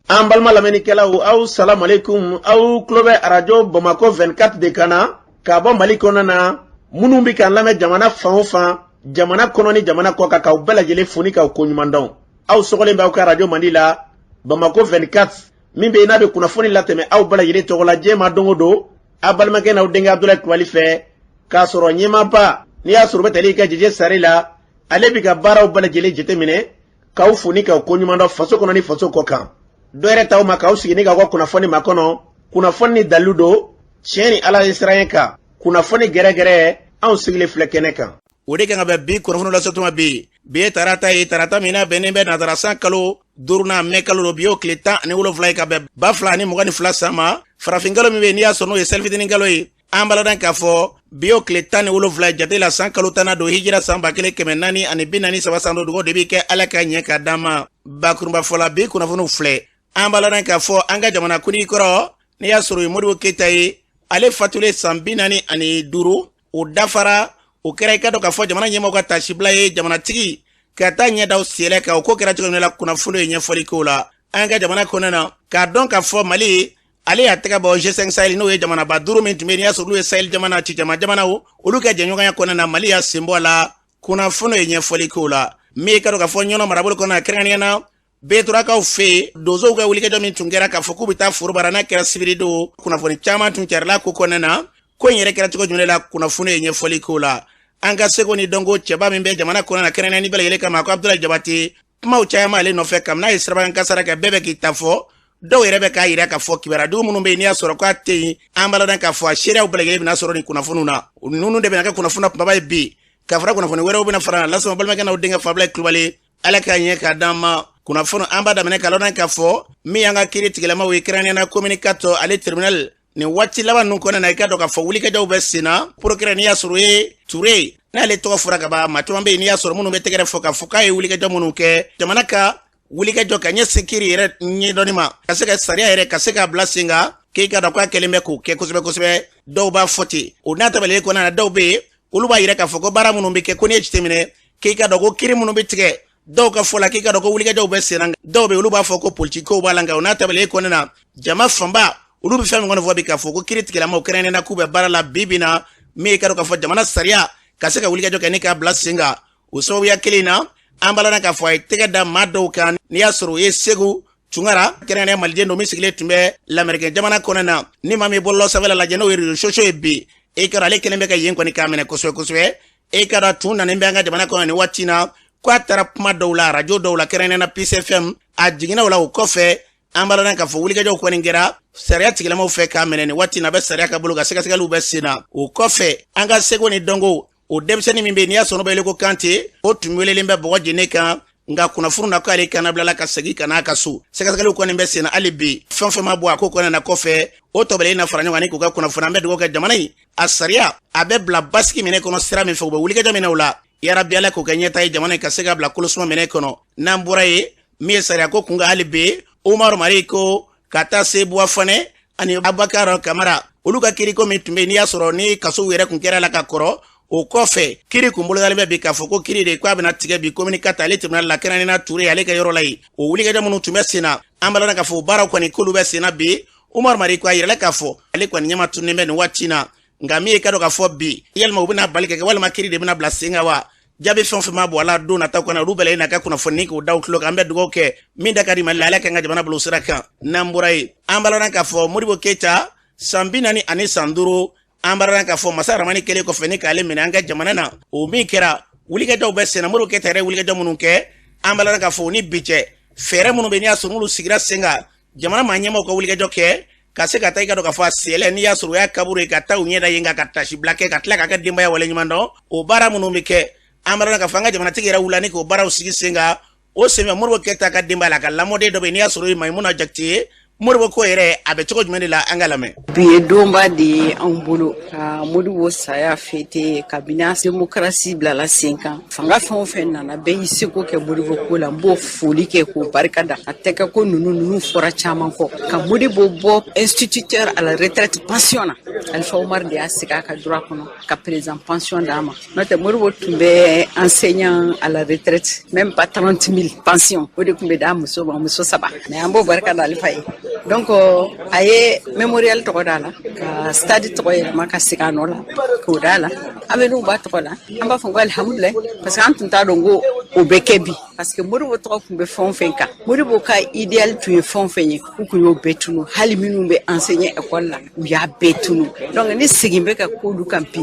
An balma lamɛnnikɛlaw aw salam aleikum aw tulo bɛ arajo Bamako 24 de kan na ka bɔ Mali kɔnɔ na minnu bɛ k'an lamɛn jamana fan o fan jamana kɔnɔ ni jamana kɔ kan k'aw bɛɛ lajɛlen fo ni k'aw koɲuman dɔn. Aw sɔgɔlen b'aw ka arajo Mandi la Bamako 24 min bɛ yen n'a bɛ kunnafoni latɛmɛ aw bɛɛ lajɛlen tɔgɔ la diɲɛ ma don o don a balimakɛ n'aw denkɛ Abdulaye Kulibali fɛ k'a sɔrɔ ɲɛmaaba n'i y'a sɔrɔ o bɛ tali kɛ Jeje Sare la ale bɛ ka baaraw bɛɛ lajɛlen jateminɛ k'aw fo ni k'aw koɲuman dɔn faso kɔnɔ ni faso kɔ kan. Dɔ yɛrɛ t'aw ma k'aw sigi ni k'aw ka kunnafoni ma kɔnɔ kunnafoni ni dalilu don tiɲɛ ni Ala ye siranya kan kunnafoni gɛrɛgɛrɛ anw sigilen filɛ kɛnɛ kan. O de kan ka bɛn bi kunnafoni lasɔtuma bi ye tarata ye tarata min na bɛnnen bɛ nazarasan kalo 5nan mɛ kalo don bi y'o tile 17 ye ka bɛn 2022 san ma farafinkalo min bɛ yen n'i y'a sɔrɔ n'o ye selifitinin kalo ye an baladan k'a fɔ bi y'o tile 17 ye jate la san kalo 10 don hijira san 1443 san don dugawu de bɛ kɛ Ala ka ɲɛ ka d'an ma bakurunba fɔla bi kunnafoniw filɛ. An baladan k'a fɔ an ka jamana kuntigi kɔrɔ n'i y'a sɔrɔ o ye Modibo Keyita ye ale fatulen san 45 o dafara o kɛra i ka dɔn k'a fɔ jamana ɲɛmɔgɔ ka tasibila ye jamanatigi ka taa ɲɛdaw sɛlɛ kan o ko kɛra cogo min na kunnafoni ye ɲɛfɔli k'o la an ka jamana kɔnɔ na k'a dɔn k'a fɔ Mali ale y'a tɛgɛ bɔ G5 Sahel n'o ye jamanaba 5 min tun bɛ yen n'i y'a sɔrɔ olu ye Sahel jamana ci jamanaw olu ka jɛɲɔgɔnya kɔnɔ na Mali y'a sen bɔ a la kunnafoni ye ɲɛfɔli k'o la min ka dɔn k'a fɔ ɲɔnɔ marabolo kɔnɔ na kɛrɛnkɛrɛnnenya na Beturakaw fɛ donsow ka wulikajɔ min tun kɛra k'a fɔ k'u bɛ taa forobara n'a kɛra sibiri don kunnafoni caman tun carila ko kɔnɔna na ko in yɛrɛ kɛra cogo jumɛn la kunnafoni ye ɲɛfɔli k'o la an ka seko ni dɔnko cɛba min bɛ jamana kɔnɔ na kɛrɛnkɛrɛnnen ni bɛɛ lajɛlen kama ko Abdulaye Jabate kumaw caman ale nɔfɛ kabini n'a ye sirabakan kasara kɛ bɛɛ bɛ k'i ta fɔ dɔw yɛrɛ bɛ k'a yira k'a fɔ kibaruyadenw minnu bɛ yen n'i y'a sɔrɔ k'a tɛ yen an baladan k'a fɔ a seereyaw bɛɛ lajɛlen bɛna sɔrɔ nin kunnafoniw na ninnu de bɛna kɛ kunnafoni kumaba ye bi ka fara kunnafoni wɛrɛw bɛna fara lasɔn balimakɛ n'aw denkɛ Abdulaye Kulibali Ala ka ɲɛ ka d'an ma kunnafoni an b'a daminɛ ka lɔn k'a fɔ min y'an ka kiiri tigɛlamaw ye kɛrɛnkɛrɛnnenya communicateur ale tribunal nin waati laban ninnu kɔnɔna na i ka dɔn k'a fɔ wulikajɔw bɛ sen na procureur n'i y'a sɔrɔ o ye Ture n'ale tɔgɔ fɔra ka ban maa caman bɛ yen n'i y'a sɔrɔ minnu bɛ tɛgɛrɛ fɔ k'a fɔ k'a ye wulikajɔ minnu kɛ jamana ka wulikajɔ ka ɲɛsin kiiri yɛrɛ ɲɛdɔnni ma ka se ka sariya yɛrɛ ka se k'a bila sen kan k'i ka dɔn k'a kɛlen bɛ k'o kɛ kosɛbɛ kosɛbɛ dɔw b'a fɔ ten o n'a tɛmɛlen kɔnɔna na dɔw bɛ yen olu b'a yira k'a fɔ ko baara minnu bɛ kɛ ko n'i ye jateminɛ k'i ka dɔn ko kiiri minnu bɛ tigɛ dɔw ka fɔ la k'i ka dɔn ko wulikajɔw bɛ sen na dɔw bɛ olu b'a fɔ ko politikow b'a la nka o n'a tɛmɛlen kɔnɔna na jama fanba olu bɛ fɛn min kɔni fɔ bi k'a fɔ ko kiiri tigɛlamaw kɛrɛnkɛrɛnnen k'u bɛ baara la bi na min ka dɔn k'a fɔ jamana sariya ka se ka wulikajɔ kɛ ni k'a bila sen kan o sababuya kelen na an baladan k'a fɔ a ye tɛgɛ da maa dɔw kan n'i y'a sɔrɔ o ye Segu Tunkara kɛrɛnkɛrɛnnen maliden don min sigilen tun bɛ lamɛrikɛn jamana kɔnɔ na ni maa min bɔlɔlɔ sanfɛla lajɛ n'o ye réseaux sociaux ye bi e ka dɔn ale kelen bɛ ka yen kɔni k'a minɛ kosɛbɛ kosɛbɛ e ka dɔn tun nanen bɛ an ka jamana kɔnɔ nin waati na ko a taara kuma dɔw la arajo dɔw la kɛrɛnkɛrɛnnen na Peace FM a jiginna o la o kɔfɛ an baladan k'a fɔ wulikajɔw kɔni kɛra sariya tigɛlamaw fɛ k'a minɛ nin waati na a bɛ sariya ka bolo ka sɛgɛsɛgɛliw bɛ sen na o kɔfɛ an ka seko ni dɔnko o denmisɛnnin min bɛ yen n'i y'a sɔrɔ bɛ wele ko Kante o tun welelen bɛ bɔgɔ jeni kan nka kunnafoni na k'ale kana bila ka segin ka n'a ka so sɛgɛsɛgɛliw kɔni bɛ sen na hali bi fɛn fɛn ma bɔ a ko kɔnɔna na kɔfɛ o tɔbɛlen na fara ɲɔgɔn kan k'u ka kunnafoni an bɛ dugawu kɛ jamana in a sariya a bɛ bila basigi minɛ kɔnɔ sira min fɛ u bɛ wulikajɔ minɛ o la yarabi Ala k'o kɛ ɲɛta ye jamana in ka se ka bila kolosuma minɛ kɔnɔ n'an bɔra ye min ye sariya ko kun kan hali bi Umaru Mari ko ka taa se Buwafane ani Abubakar Kamara olu ka kiiriko min tun bɛ yen n'i y'a sɔrɔ ni kasow yɛrɛ kun kɛra la ka kɔrɔ o kɔfɛ kiiri kun bolodalen bɛ bi k'a fɔ ko kiiri de k'a bɛna tigɛ bi communicateur ale tribunal la kɛrɛnkɛrɛnnen Ture ale ka yɔrɔ la yen o wulikajɔ minnu tun bɛ sen na an baladan k'a fɔ o baaraw kɔni k'olu bɛ sen na bi Umaru Mari ko a yirala k'a fɔ ale kɔni ɲɛma tunnen bɛ nin waati na nka min ye ka dɔn k'a fɔ bi yalima u bɛna bali kɛ walima kiiri de bɛna bila sen kan wa jaabi fɛn fɛn ma bɔ a la don nataw kɔnɔ olu bɛɛ lajɛlen na ka kunnafoni k'o daw tulo kan an bɛ dugawu kɛ min da ka di Mali la Ala ka n ka jamana bila o sira kan n'an bɔra ye an baladan k'a fɔ Modibo Keyita san 45 an baladan k'a fɔ Masa Ramani kɛlen kɔfɛ ni k'ale minɛ an ka jamana na o min kɛra wulikajɔw bɛ sen na Modibo Keyita yɛrɛ wulikajɔ minnu kɛ an baladan k'a fɔ o ni bi cɛ fɛɛrɛ minnu bɛ n'i y'a sɔrɔ n'olu sigira sen kan jamana maa ɲɛmaaw ka wulikajɔ kɛ ka se ka taa i ka dɔn k'a fɔ a sɛlɛ n'i y'a sɔrɔ o y'a kaburu ye ka taa u ɲɛda yen ka tasibila kɛ ka tila k'a ka denbaya waleɲuman dɔn o baara minnu bɛ kɛ an baladan k'a fɔ an ka jamanatigi yɛrɛ wulila ni k'o baaraw sigi sen kan o sen fɛ Modibo Keyita ka denbaya la ka lamɔden dɔ bɛ yen n'i y'a sɔrɔ o ye Maimuna Jakite ye Modibo ko yɛrɛ a bɛ cogo jumɛn de la an ka lamɛn. Bi ye donba de ye anw bolo ka Modibo saya fete kabini démocratie bilala sen kan fanga fɛn o fɛn nana bɛɛ y'i seko kɛ Modibo ko la n b'o foli kɛ k'o barikada a tɛ kɛ ko ninnu fɔra caman kɔ ka Modibo bɔ instituteur à la retraite pension na Alpha Omar de y'a sigi a ka droit kɔnɔ ka président pension d'a ma n'o tɛ Modibo tun bɛ enseignant à la retraite même pas 30 000 pension o de tun bɛ d'a muso ma muso 3 mais an b'o barikada Alpha ye donc a ye mémorial tɔgɔ d'a la ka stade tɔgɔ yɛlɛma ka segin a nɔ la k'o d'a la an bɛ n'u ba tɔgɔ la an b'a fɔ ko alhamdulilayi parce que an tun t'a dɔn ko o bɛ kɛ bi parce que Modibo tɔgɔ tun bɛ fɛn o fɛn kan Modibo ka idéal tun ye fɛn o fɛn ye u tun y'o bɛɛ tunu hali minnu bɛ enseigner école la u y'a bɛɛ tunu donc ni segin bɛ ka k'olu kan bi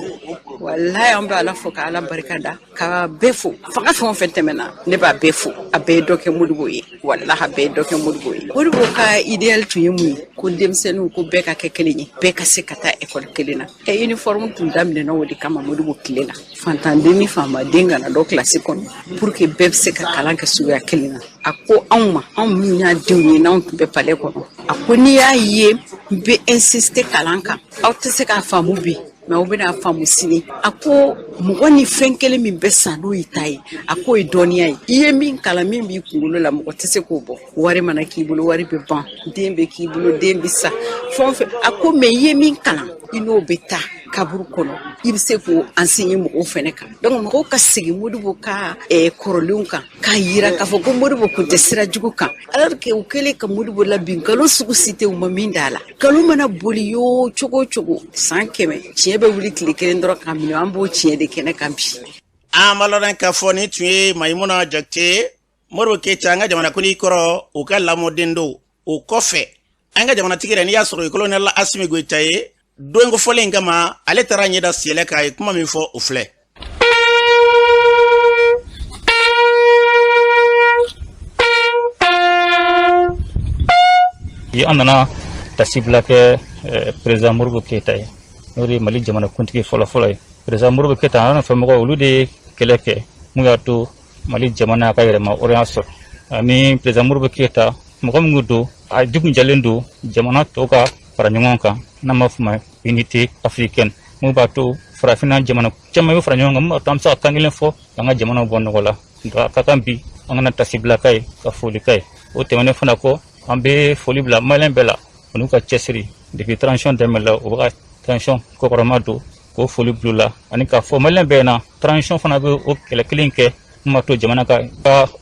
walayi an bɛ Ala fo ka Ala barikada ka bɛɛ fo fanga fɛn o fɛn tɛmɛna ne b'a bɛɛ fo a bɛɛ ye dɔ kɛ Modibo ye walahi a bɛɛ ye dɔ kɛ Modibo ye Modibo ka idéal tun ye mun ye ko denmisɛnninw ko bɛɛ ka kɛ kelen ye bɛɛ ka se ka taa école kelen na uniforme tun daminɛna o de kama Modibo tile la fantanden ni faamaden kana dɔ kilasi kɔnɔ pour que bɛɛ bɛ se ka kalan kɛ suguya kelen na a ko anw ma anw minnu y'a denw ye n'anw tun bɛ palais kɔnɔ a ko n'i y'a ye n bɛ insister kalan kan aw tɛ se k'a faamu bi mais aw bɛna faamu sini a ko mɔgɔ ni fɛn kelen min bɛ san n'o y'i ta ye a k'o ye dɔnniya ye i ye min kalan min b'i kunkolo la mɔgɔ tɛ se k'o bɔ wari mana k'i bolo wari bɛ ban den bɛ k'i bolo den bɛ sa fɛn o fɛn a ko mais i ye min kalan i n'o bɛ taa kaburu kɔnɔ i bɛ se k'o enseigner mɔgɔw fɛnɛ kan donc mɔgɔw ka segin Modibo ka kɔrɔlenw kan k'a yira k'a fɔ ko Modibo tun tɛ sira jugu kan alors que u kɛlen ka Modibo labin nkalon sugu si tɛ u ma min d'a la nkalon mana boli yo cogo o cogo san 100 tiɲɛ bɛ wuli tile kelen dɔrɔn k'a minɛ an b'o tiɲɛ de kɛnɛ kan bi. An b'a lɔn k'a fɔ ni tun ye Mayimuna Jakite Modibo Keyita an ka jamanakuni kɔrɔ u ka lamɔden don o kɔfɛ an ka jamanatigi yɛrɛ n'i y'a sɔrɔ colonel Asimi Goyita ye don kofɔlen kama ale taara ɲɛda siyɛlɛ k'a ye kuma min fɔ o filɛ. An nana tasibila kɛ président Modibo Keyita ye n'o de ye Mali jamanakuntigi fɔlɔ ye président Modibo Keyita an fɛ mɔgɔw olu de ye kɛlɛ kɛ mun y'a to Mali jamana ka yɛrɛma hɔrɔnya sɔrɔ ani président Modibo Keyita mɔgɔ minnu don a jugu jalen don jamana tɔw ka fara ɲɔgɔn kan n'an b'a fɔ ma unité africaine mun b'a to farafinna jamana caman bɛ fara ɲɔgɔn kan mun b'a to an bɛ se ka kan kelen fɔ k'an ka jamanaw bɔ nɔgɔ la nka a ka kan bi an kana tasibila k'a ye ka foli k'a ye o tɛmɛnen fana kɔ an bɛ foli bila maliyɛn bɛɛ la o n'u ka cɛsiri depuis transition daminɛ la u bɛ ka transition kɔkɔrɔma don k'o foli bila u la ani k'a fɔ maliyɛn bɛɛ na transition fana bɛ o kɛlɛ kelen kɛ mun b'a to jamana ka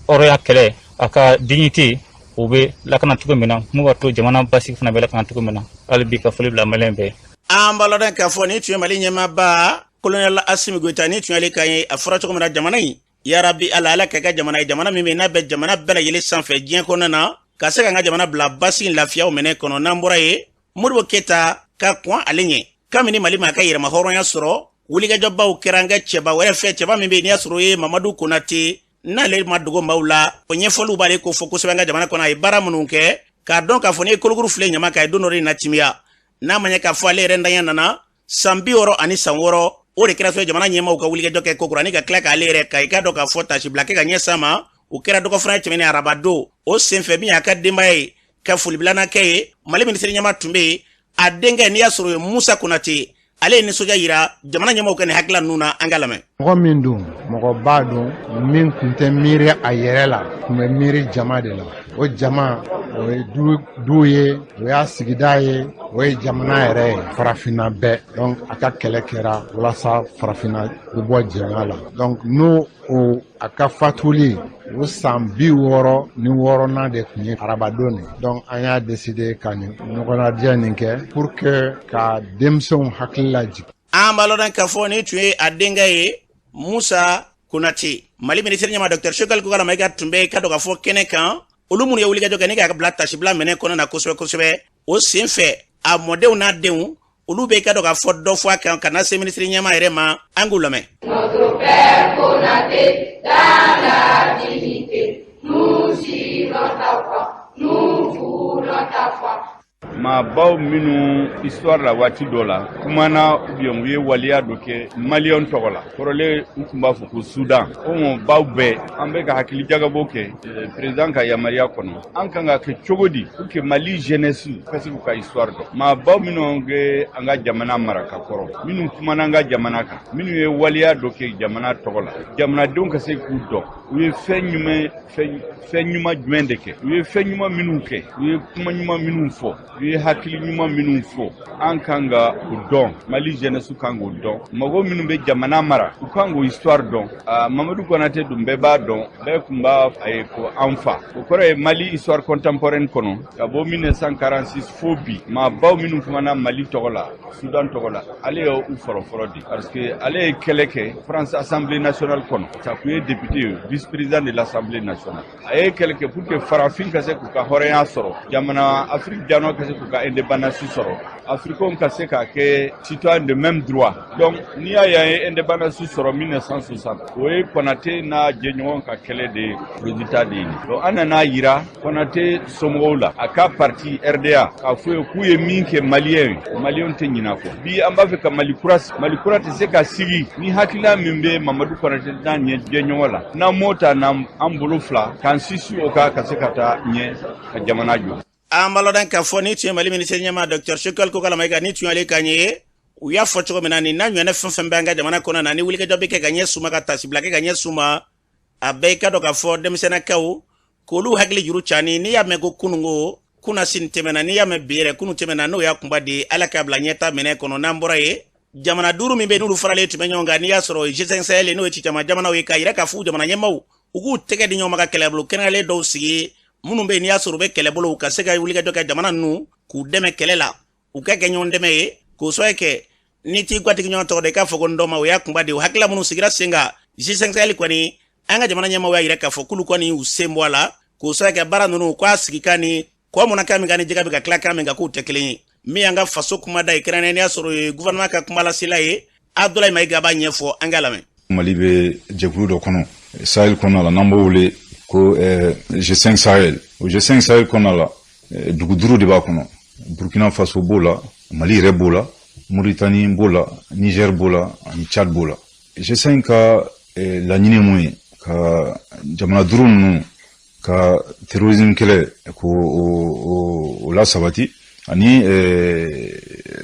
hɔrɔnya kɛlɛ a ka dignité o bɛ lakana cogo min na mun b'a to jamana basigi fana bɛ lakana cogo min na hali bi ka foli bila maliyɛn bɛɛ. An b'a lɔn k'a fɔ ni tun ye Mali ɲɛmaaba colonel Asimi Goyita ni tun y'ale kan ye a fɔra cogo min na jamana in yarabi Ala kɛ ka jamana ye jamana min bɛ n'a bɛ jamana bɛɛ lajɛlen sanfɛ diɲɛ kɔnɔna na ka se k'an ka jamana bila basigi lafiyaw minɛ kɔnɔ n'an bɔra ye Modibo Keyita ka kɔn ale ɲɛ kabini Mali ma ka yɛrɛma hɔrɔnya sɔrɔ wulikajɔbaw kɛra an ka cɛba wɛrɛ fɛ cɛba min bɛ yen n'i y'a sɔrɔ o ye Mamadu Konate n'ale ma dogo maaw la o ɲɛfɔliw b'ale ko fɔ kosɛbɛ an ka jamana kɔnɔ a ye baara minnu kɛ k'a dɔn k'a fɔ ni ye kolokuru filɛ ɲama kan ye don dɔ de natimiya n'a ma ɲɛ k'a fɔ ale yɛrɛ ntanya nana san 60 ani san 6 o de kɛra so jamana ɲɛmaaw ka wulikajɔ kɛ kokura ni ka tila k'ale yɛrɛ ka i k'a dɔn k'a fɔ tasibila kɛ ka ɲɛ sa ma o kɛra dɔgɔfana tɛmɛnen araba don o senfɛ min y'a ka denbaya ye ka folibilana kɛ ye Mali minisiri ɲɛma tun bɛ yen a denkɛ n'i y'a sɔrɔ o ye Musa Konate ale ye nisɔndiya yira jamana ɲɛmaaw ka nin hakilila ninnu na an ka lamɛn. Mɔgɔ min don mɔgɔba don min tun tɛ miiri a yɛrɛ la tun bɛ miiri jama de la o jama o ye du ye o y'a sigida ye o ye jamana yɛrɛ ye farafinna bɛɛ donc a ka kɛlɛ kɛra walasa farafinna bɛ bɔ jɛnya la donc n'o o a ka fatuli o san 66 de tun ye arabadon ne donc an y'a décidé ka nin ɲɔgɔnnadiya nin kɛ pour que ka denmisɛnw hakili lajigin. An b'a lɔn k'a fɔ ni tun ye a denkɛ ye Musa Konate Mali minisiri ɲɛma Dr Shokali Kokara Mayiga tun bɛ ka dɔn k'a fɔ kɛnɛ kan olu minnu ye wulikajɔ kɛ ni k'a bila tasibila minɛ kɔnɔ na kosɛbɛ kosɛbɛ o senfɛ a mɔdenw n'a denw olu bɛ ka dɔn k'a fɔ dɔ fɔ a kan ka na se minisiri ɲɛma yɛrɛ ma an k'u lamɛn. Notre Père Konate dans la dignité nous suivons ta foi nous voulons ta foi. ma baw minu histoire la wati dola kumana ubien wiye waliya doke malion togola korole nkumba fuku Sudan o baw be ambe ka hakili jagabo ke président ka yamaria kono ankanga ke chogodi ke Mali jeunesse kasi ka histoire do ma baw minu nge anga jamana maraka koro minu kumana anga jamana ka minu ye waliya doke jamana togola jamana donc c'est ku do wiye fenyuma jmendeke wiye fenyuma minu ke wiye kuma nyuma minu fo wiye hakili nyuma minu fo ankanga udon Mali jeunesse kanga udon mago minu be jamana mara ukango histoire don Mamadou Konaté dumbe ba don be kumba ay ko anfa ukore Mali histoire contemporaine kono kabo 1946 fobi ma baw minu kumana Mali togola Sudan togola ale yo u foro di parce que ale keleke France Assemblée nationale kono ça peut être député vice-président de l'Assemblée nationale ay keleke pour que farafin kase ku ka horeya soro jamana Afrique jano kase ku ka indépendance soro Africain kase ka ke citoyen de même droit donc ni aya indépendance soro 1960 oui Konaté na jenyon ka kele de résultat de donc anana yira Konaté somola aka parti RDA ka fo ku ye minke malien te nyina ko bi amba fe ka malikura te se ka sigi ni hakila mimbe Mamadou Konaté na jenyon wala na mota na ambulu fla kan sisi o ka se kata nye ka jamana jo ambalo dan ka fo ni tu Mali ministre nyama docteur Shekal ko kala maiga ni tu ale kanye u ya fo choko menani na nyane fenfen banga jamana kona na ni wuli ke jobe ke ganye suma ka tasibla ke ganye suma abeka do ka fo dem sena kaw ko lu hagli juru chani ni ya mego kunungo kuna sintemena ni ya mebire kunu temena no ya kumbadi ala ka blanyeta mene kono nambora ye jamana duru mimbe nuru farale tumenyonga ni ya soro jisensele no echi jamana we ka ira ka fu jamana nyemau ugu tege di nyoma ka keleblo kenale do sigi munu be ni ya soro be keleblo ka sega wuli ke do ka jamana nu ku deme kelela uka genyon deme ko soeke niti kwati kinyo to de ka foko ndoma we yakumbadi hakila munu sigira singa jisensele kwani anga jamana nyema we ira ka fokulu kwani usembwala ko soeke bara nunu kwa sigikani kwa muna kami ngani jiga bika klaka menga ku tekele mi anga faso kuma da ikirane ni ya soro gouvernement ka kumala silaye Abdoulaye Maïga ba nyefo angalame Mali be jekulu do kono Sahel kono la nambo wole ko G5 Sahel o G5 Sahel kono la duguduru de ba kono Burkina Faso bola Mali re bola Mauritanie bola Niger bola Tchad bola G5 ka la nyine moy ka jamana durunu ka terrorisme kele ko o la sabati ani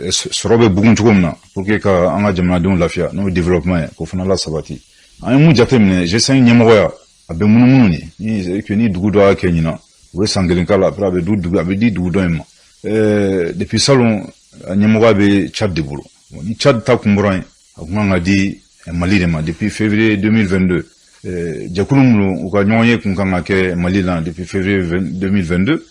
sorobe bugun tugumna pour que ka anga jamana don lafia no développement ko fana la sabati ay mu jatemne G5 nyemoya abe mununu ni ke ni dugu do kenyina we sangelen kala pra be dugu abe di dugu do emma depuis salon nyemoya be Tchad de bolo ni Tchad ta kumburan akuma di Mali de ma depuis février 2022 jakulumlu uka nyonye kunkanga ke Mali la depuis février 2022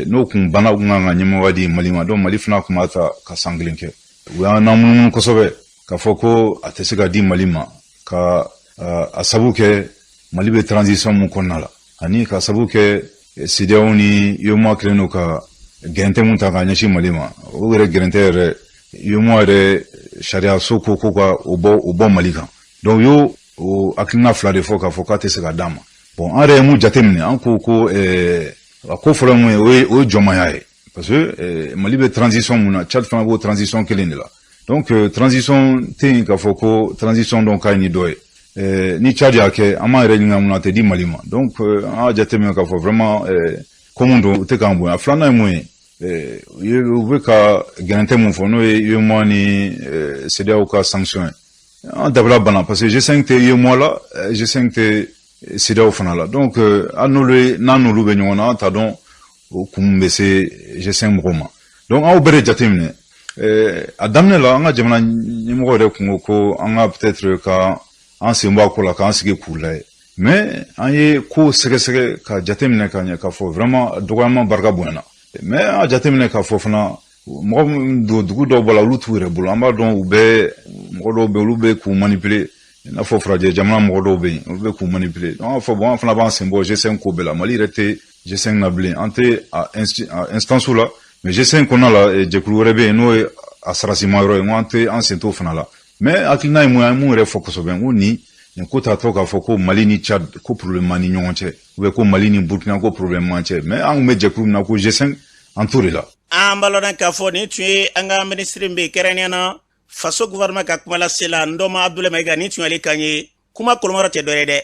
no kun bana kunga nyemoya di Mali ma don Mali fana kuma ta ka sanglenke wa na mun ko sobe ka foko atesega di Mali ma ka asabu ke Mali be transition mun konala ani ka asabu ke CEDEAO ni yomo kreno ka gente mun ta ga nyashi Mali ma o re gente re yomo re sharia soko ko ka obo Mali kan donc yo o akina fla de foka atesega dama bon are mu jatemne an ko folo mu o joma yae parce que Mali be transition mun Tchad fana go transition kelene la donc transition te ka foko transition donc ay ni doye ni Tchad yake ama relinga mun te di Mali ma donc a jatemne ka fo vraiment komundo te kambo aflana mu yo we ka garante mun fo no yo mo ni CEDEAO ka sanction en développement parce que G5 te yo mo la G5 te CEDEAO fana la donc anole nanolu be nyona ta don kumbese G5 broma donc a obere jatemne adamne la anga jamana nyimo re ko anga peut-être ka an semba ko la ka an sige kula mais anye ko sege ka jatemne ka nya ka fo vraiment dogalement barga buena mais a jatemne ka fo fana mo do dugu do bala lutu re bulamba don ube mo do be lube ku manipuler na fo fraje jamana mo do be ube ku manipuler donc fo bon fana ba sembo G5 ko bela Mali rete G5 na blé ante à instance là mais G5 qu'on a là jekulu rebe no asrasi mayro ante en sento fana la mais akina mu re focus ben ni ko ta toka foko Mali ni Tchad ko problème mani nyonche ube ko Mali ni Burkina ko problème manche mais an me jekulu na ko G5 entouré là an balona k'a fɔ nin tun ye an ka ministre min bɛ kɛrɛnkɛrɛnnena faso gouvernement ka kuma lase la Ndoma Abdoulaye Maiga nin tun y'ale kan ye kuma kolomɔrɔ tɛ dɔ ye dɛ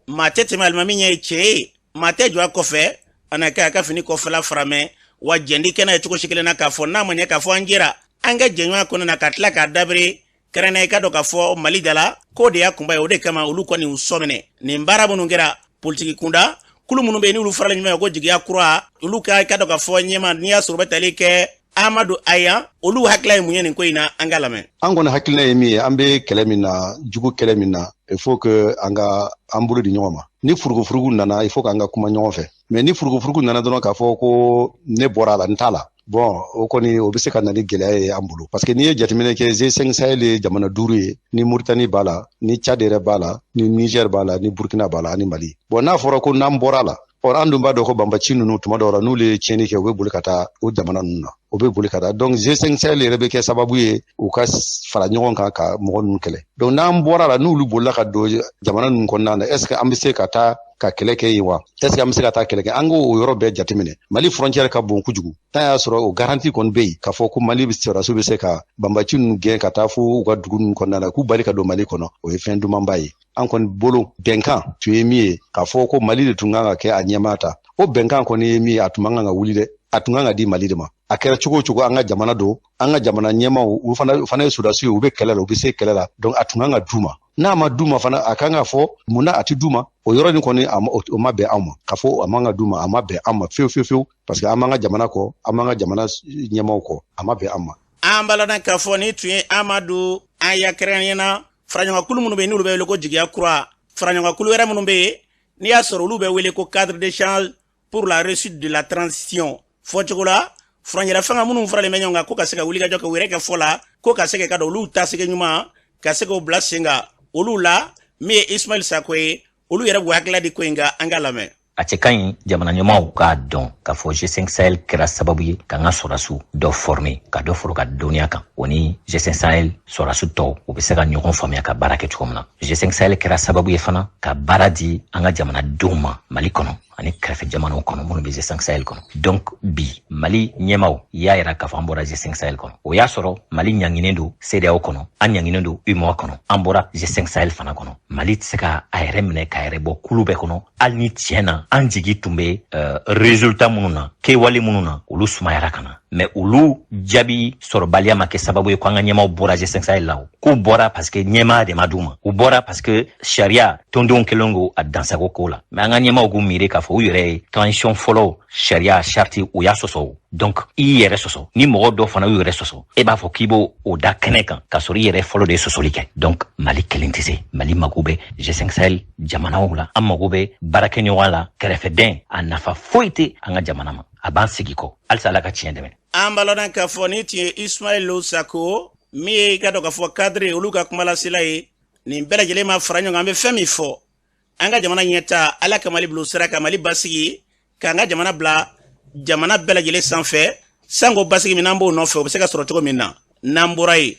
maa tɛ tɛmɛ alimami ɲɛ ye cɛ ye maa tɛ jɔ a kɔfɛ a na kɛ a ka fini kɔfɛla faramɛ wa jɛndi kɛnɛ ye cogo si kelen na k'a fɔ n'a ma ɲɛ k'a fɔ an jɛra an ka jɛɲɔgɔnya kɔnɔna ka tila k'a dabiri kɛrɛnnɛ i ka dɔn k'a fɔ Mali da la k'o de y'a kunba ye o de kama olu kɔni u sɔminɛ nin baara minnu kɛra politiki kunda kulu minnu bɛ yen n'olu farala ɲɔgɔn ko jigiya kura olu ka dɔn k'a fɔ ɲɛma n'i y'a sɔrɔ bɛ tali kɛ Amadu Aya olu hakila ye mun ye nin ko in na an ka lamɛn an kɔni hakilina ye min ye an bɛ kɛlɛ min na jugu kɛlɛ min na il faut que an bolo di ɲɔgɔn ma ni furugufurugu nana il faut que an ka kuma ɲɔgɔn fɛ mais ni furugufurugu nana dɔrɔn k'a fɔ ko ne bɔra a la n t'a la bon o kɔni o bɛ se ka na ni gɛlɛya ye an bolo parce que n'i ye jateminɛ kɛ G5 Sahel ye jamana 5 ye ni Mauritanie b'a la ni Tchad yɛrɛ b'a la ni Niger b'a la ni Burkina b'a la ani Mali bon n'a fɔra ko n'an bɔra a la an dun b'a dɔn ko banbaci ninnu tuma dɔw la n'olu ye tiɲɛni kɛ u bɛ boli ka taa o jamana ninnu na o bɛ boli ka taa donc G5 Sahel yɛrɛ bɛ kɛ sababu ye u ka fara ɲɔgɔn kan ka mɔgɔ ninnu kɛlɛ donc n'an bɔra la n'olu bolila ka don jamana ninnu kɔnɔna na est ce que an bɛ se ka taa ka kɛlɛ kɛ yen wa est ce que an bɛ se ka taa kɛlɛ kɛ an k'o yɔrɔ bɛɛ jateminɛ Mali frontière ka bon kojugu n'a y'a sɔrɔ o garantie kɔni bɛ yen k'a fɔ ko Mali sɔrɔdasiw bɛ se ka banbaci ninnu gɛn ka taa fo u ka dugu ninnu kɔnɔna na k'u bali ka don Mali kɔnɔ o ye fɛn dumanba ye an kɔni bolo bɛnkan tun ye min ye k'a fɔ ko Mali de tun kan ka kɛ a ɲɛmaa ta o bɛnkan kɔni ye min ye a tun man kan ka wuli dɛ a tun kan ka di Mali de ma a kɛra cogo o cogo an ka jamana don an ka jamana ɲɛmaaw u fana ye sɔrɔdasiw ye u bɛ kɛlɛ la u bɛ se kɛlɛ la donc a tun kan ka d'u ma n'a ma d'u ma fana a kan ka fɔ munna a tɛ d'u ma o yɔrɔ nin kɔni o ma bɛn anw ma k'a fɔ a man ka d'u ma a ma bɛn an ma fiyewu parce que an b'an ka jamana kɔ an b'an ka jamana ɲɛmaaw kɔ a ma bɛn an ma an balana k'a fɔ ni tun ye Amadu Aya kɛrɛnkɛrɛnnena faraɲɔgɔnkulu minnu bɛ yen n'olu bɛ wele ko jigiya kura faraɲɔgɔnkulu wɛrɛ minnu bɛ yen n'i y'a sɔrɔ olu bɛ wele ko cadre d'échange pour la réussite de la transition fɔ cogo la furancɛla fanga minnu faralen bɛ ɲɔgɔn kan ko ka se ka wuli ka jɔ ka wɛrɛ kɛ fɔ la ko ka se ka dɔn olu taasige ɲuman ka se k'o bila sen kan olu la min ye Ismail Sako ye olu yɛrɛ b'u hakilila di ko in kan an ka lamɛn a cɛ ka ɲi jamana ɲɛmaaw k'a dɔn k'a fɔ G5 Sahel kɛra sababu ye k'an ka sɔrɔdasiw dɔ former ka dɔ foro ka dɔnniya kan o ni G5 Sahel sɔrɔdasiw tɔw u bɛ se ka ɲɔgɔn faamuya ka baara kɛ cogo min na G5 Sahel kɛra sababu ye fana ka baara di an ka jamanadenw ma Mali kɔnɔ ani kɛrɛfɛ jamanaw kɔnɔ minnu bɛ G5 Sahel kɔnɔ donc bi Mali ɲɛmaaw y'a yira k'a fɔ an bɔra G5 Sahel kɔnɔ o y'a sɔrɔ Mali ɲanginen don CEDEAO kɔnɔ an ɲanginen don UEMOA kɔnɔ an bɔra G5 Sahel fana kɔnɔ Mali tɛ se ka a yɛrɛ minɛ k'a yɛrɛ bɔ kulu bɛɛ kɔnɔ hali ni tiɲɛ na an jigi tun bɛ résultat minnu na kɛwale minnu na olu sumayara ka na mais olu jaabi sɔrɔbaliya ma kɛ sababu ye ko an ka ɲɛmaaw bɔra G5 Sahel la o k'u bɔra parce que ɲɛmaa de ma d'u ma u bɔra parce que sariya tɔndenw kɛlen don a dansago ko la mais an ka ɲɛmaaw k'u miiri k'a fɔ u yɛrɛ ye transition fɔlɔ sariya charte u y'a sɔsɔ donc i yɛrɛ sɔsɔ ni mɔgɔ dɔ fana y'u yɛrɛ sɔsɔ e b'a fɔ k'i b'o o da kɛnɛ kan k'a sɔrɔ i yɛrɛ fɔlɔ de ye sɔsɔli kɛ donc Mali kelen tɛ se Mali mago bɛ G5 Sahel jamanaw la an mago bɛ baarakɛɲɔgɔn la kɛrɛfɛdɛn a nafa foyi tɛ an ka jamana ma a b'an sigi kɔ halisa Ala ka tiɲɛ dɛmɛ an balona k'a fɔ ni tun ye Ismail Sako min ye ka dɔn k'a fɔ cadre olu ka kuma lasela ye nin bɛɛ lajɛlen ma fara ɲɔgɔn an bɛ fɛn min fɔ an ka jamana ɲɛta Ala ka Mali bila sira ka Mali basigi k'an ka jamana bila jamana bɛɛ lajɛlen sanfɛ sanko basigi min n'an b'o nɔfɛ o bɛ se ka sɔrɔ cogo min na n'an bɔra yen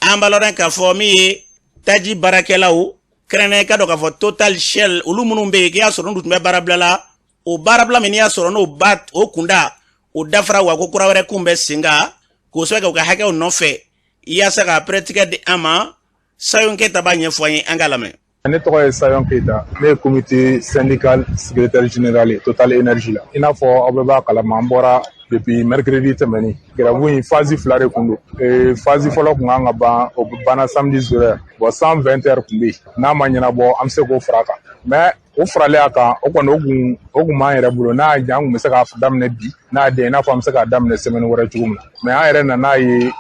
an balona k'a fɔ min ye taji baarakɛlaw kɛrɛnkɛrɛnnen ka dɔn k'a fɔ Total Shell olu minnu bɛ yen k'i y'a sɔrɔ n'u tun bɛ baarabila la o baarabila min n'i y'a sɔrɔ n'o ba o kunda o dafara wa ko kura wɛrɛ kun bɛ sen kan k'o sɛbɛn kɛ u ka hakɛw nɔfɛ yaasa ka prɛtikɛ di an ma Sayon Keita b'a ɲɛfɔ an ye an ka lamɛn. Ne tɔgɔ ye Sayon Keita ne ye comité syndical secrétaire général ye Total Énergie la i n'a fɔ aw bɛɛ b'a kalama an bɔra depuis mercredi tɛmɛni grève in phase 2 de kun don phase fɔlɔ kun kan ka ban o banna samedi 0h bon 120 heures kun bɛ yen n'a ma ɲɛnabɔ an bɛ se k'o fara a kan mais o faralen a kan o kɔni o kun b'an yɛrɛ bolo n'a y'a diya an kun bɛ se k'a daminɛ bi n'a den i n'a fɔ an bɛ se k'a daminɛ semaine wɛrɛ cogo min na mais an yɛrɛ nan'a ye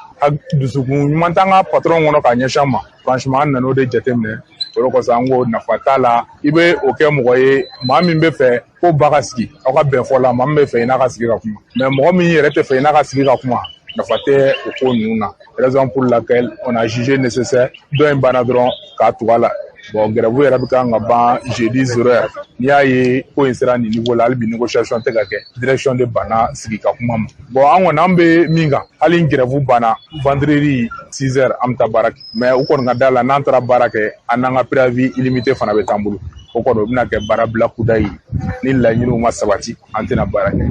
dusukun ɲuman t'an ka patron kɔnɔ k'a ɲɛsin an ma franchement an nan'o de jateminɛ o de kosɔn an ko nafa t'a la i bɛ o kɛ mɔgɔ ye maa min bɛ fɛ ko ba ka sigi aw ka bɛn fɔ la maa min bɛ fɛ i n'a ka sigi ka kuma mais mɔgɔ min yɛrɛ tɛ fɛ i n'a ka sigi ka kuma nafa tɛ o ko ninnu na raison pour laquelle on a jugé nécessaire dɔ in banna dɔrɔn k'a tugu a la bon grève yɛrɛ bɛ kan ka ban jeudi 0h n'i y'a ye ko in sera nin niveau la hali bi négociation tɛ ka kɛ direction de banna sigi ka kuma ma bon an kɔni an bɛ min kan hali ni grève banna vendredi 6h an bɛ taa baara kɛ mais u kɔni ka da la n'an taara baara kɛ an n'an ka préavis illimité fana bɛ t'an bolo o kɔni o bɛna kɛ baara bila kuda ye ni laɲiniw ma sabati an tɛna baara kɛ.